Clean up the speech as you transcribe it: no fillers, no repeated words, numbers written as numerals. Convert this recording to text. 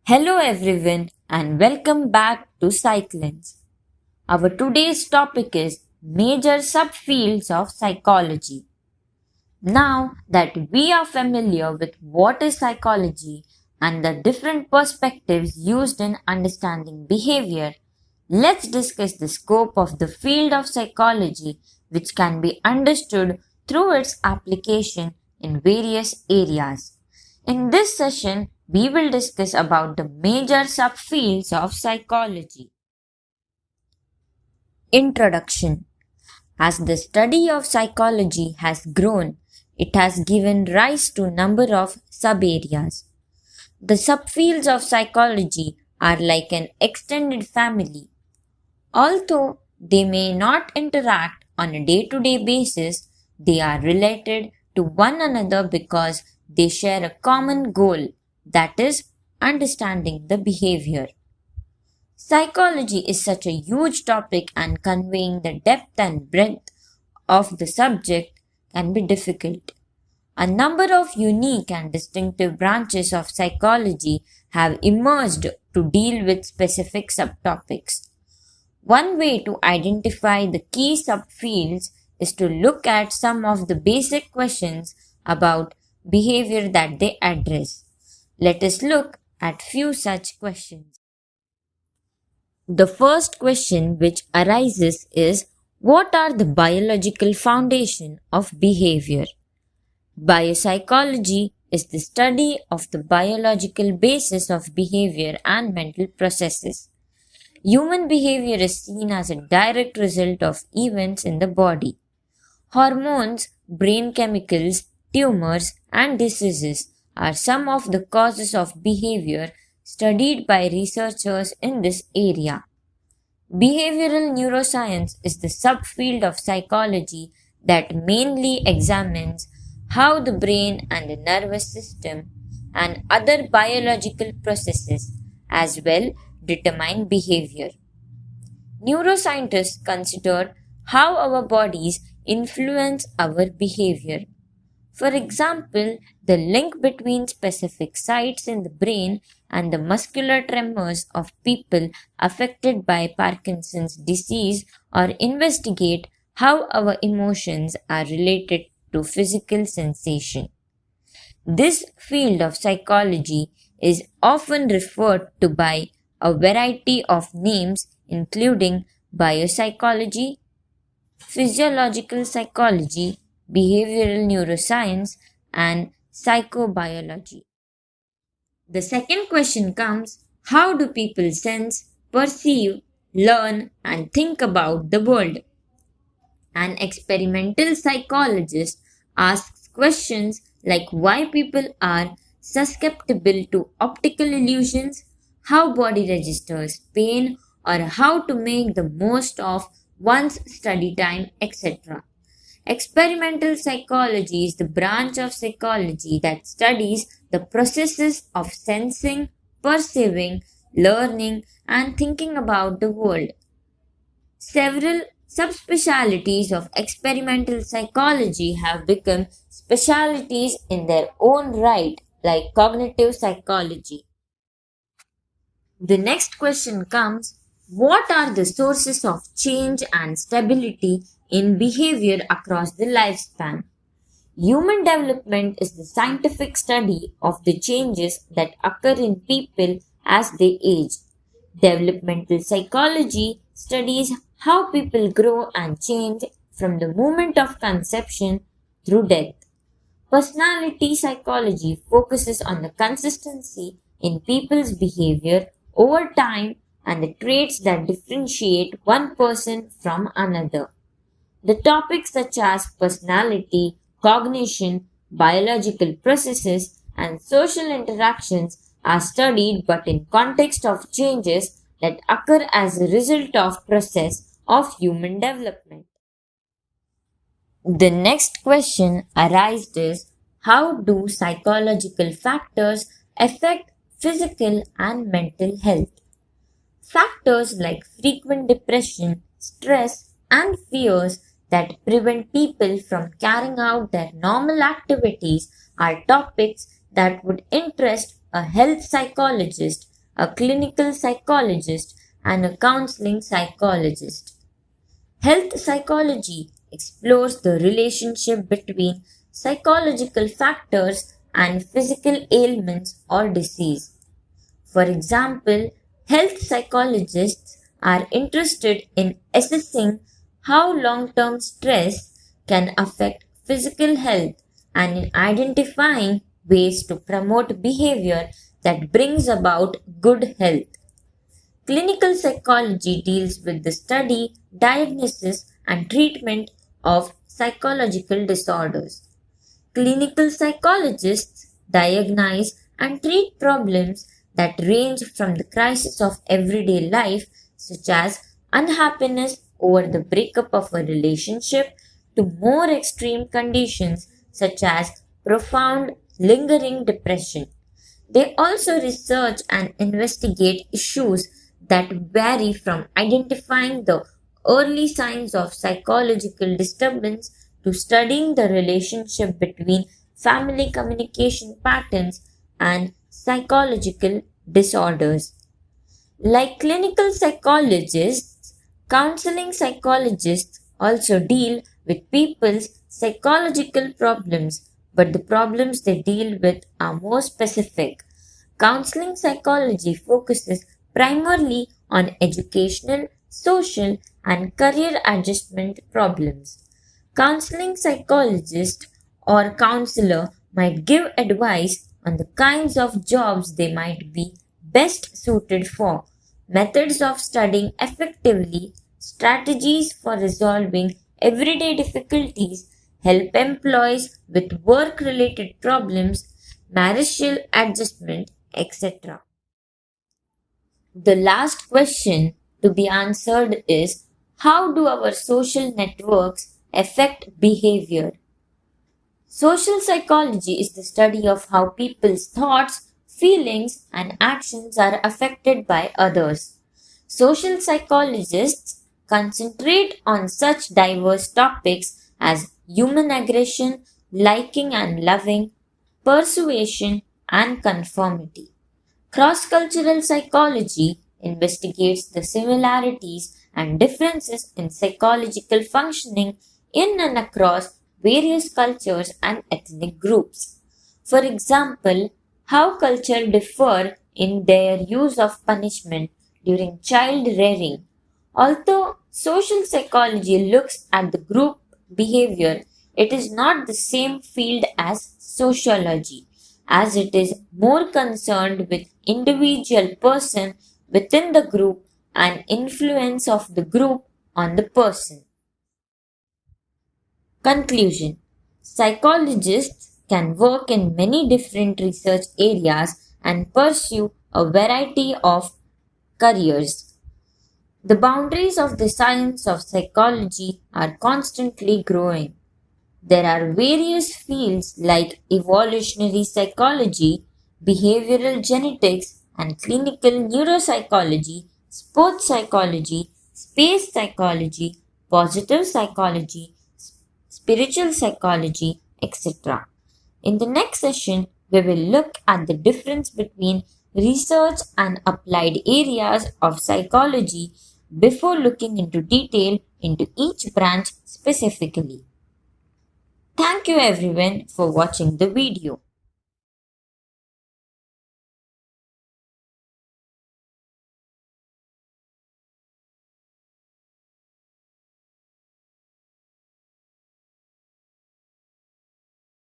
Hello everyone and welcome back to Cyclins. Our today's topic is major subfields of psychology. Now that we are familiar with what is psychology and the different perspectives used in understanding behavior, let's discuss the scope of the field of psychology which can be understood through its application in various areas. In this session, we will discuss about the major subfields of psychology. Introduction. As the study of psychology has grown, it has given rise to number of sub-areas. The subfields of psychology are like an extended family. Although they may not interact on a day-to-day basis, they are related to one another because they share a common goal, that is, understanding the behavior. Psychology is such a huge topic and conveying the depth and breadth of the subject can be difficult. A number of unique and distinctive branches of psychology have emerged to deal with specific subtopics. One way to identify the key subfields is to look at some of the basic questions about behavior that they address. Let us look at few such questions. The first question which arises is, what are the biological foundation of behavior? Biopsychology is the study of the biological basis of behavior and mental processes. Human behavior is seen as a direct result of events in the body. Hormones, brain chemicals, tumors, and diseases are some of the causes of behavior studied by researchers in this area. Behavioral neuroscience is the subfield of psychology that mainly examines how the brain and the nervous system and other biological processes as well determine behavior. Neuroscientists consider how our bodies influence our behavior. For example, the link between specific sites in the brain and the muscular tremors of people affected by Parkinson's disease, or investigate how our emotions are related to physical sensation. This field of psychology is often referred to by a variety of names including biopsychology, physiological psychology, behavioral neuroscience, and psychobiology. The second question comes, how do people sense, perceive, learn, and think about the world? An experimental psychologist asks questions like why people are susceptible to optical illusions, how body registers pain, or how to make the most of one's study time, etc. Experimental psychology is the branch of psychology that studies the processes of sensing, perceiving, learning, and thinking about the world. Several subspecialties of experimental psychology have become specialties in their own right, like cognitive psychology. The next question comes, what are the sources of change and stability in behavior across the lifespan? Human development is the scientific study of the changes that occur in people as they age. Developmental psychology studies how people grow and change from the moment of conception through death. Personality psychology focuses on the consistency in people's behavior over time and the traits that differentiate one person from another. The topics such as personality, cognition, biological processes, and social interactions are studied but in context of changes that occur as a result of process of human development. The next question arises, how do psychological factors affect physical and mental health? Factors like frequent depression, stress, and fears that prevent people from carrying out their normal activities are topics that would interest a health psychologist a clinical psychologist, and a counseling psychologist. Health psychology explores the relationship between psychological factors and physical ailments or disease. For example, health psychologists are interested in assessing how long term stress can affect physical health and in identifying ways to promote behavior that brings about good health. Clinical psychology deals with the study, diagnosis, and treatment of psychological disorders. Clinical psychologists diagnose and treat problems that range from the crisis of everyday life, such as unhappiness over the breakup of a relationship, to more extreme conditions such as profound, lingering depression. They also research and investigate issues that vary from identifying the early signs of psychological disturbance to studying the relationship between family communication patterns and psychological disorders. Like clinical psychologists, counseling psychologists also deal with people's psychological problems, but the problems they deal with are more specific. Counseling psychology focuses primarily on educational, social, and career adjustment problems. Counseling psychologist or counselor might give advice on the kinds of jobs they might be best suited for, methods of studying effectively, strategies for resolving everyday difficulties, help employees with work related problems, marital adjustment, etc. The last question to be answered is, how do our social networks affect behavior? Social psychology is the study of how people's thoughts, feelings, and actions are affected by others. Social psychologists concentrate on such diverse topics as human aggression, liking and loving, persuasion, and conformity. Cross cultural psychology investigates the similarities and differences in psychological functioning in and across various cultures and ethnic groups. For example, how culture differ in their use of punishment during child rearing. Although social psychology looks at the group behavior, it is not the same field as sociology, as it is more concerned with individual person within the group and influence of the group on the person. Conclusion: psychologists can work in many different research areas and pursue a variety of careers. The boundaries of the science of psychology are constantly growing. There are various fields like evolutionary psychology, behavioral genetics, and clinical neuropsychology, sports psychology, space psychology, positive psychology, spiritual psychology, etc. In the next session, we will look at the difference between research and applied areas of psychology before looking into detail into each branch specifically. Thank you everyone for watching the video.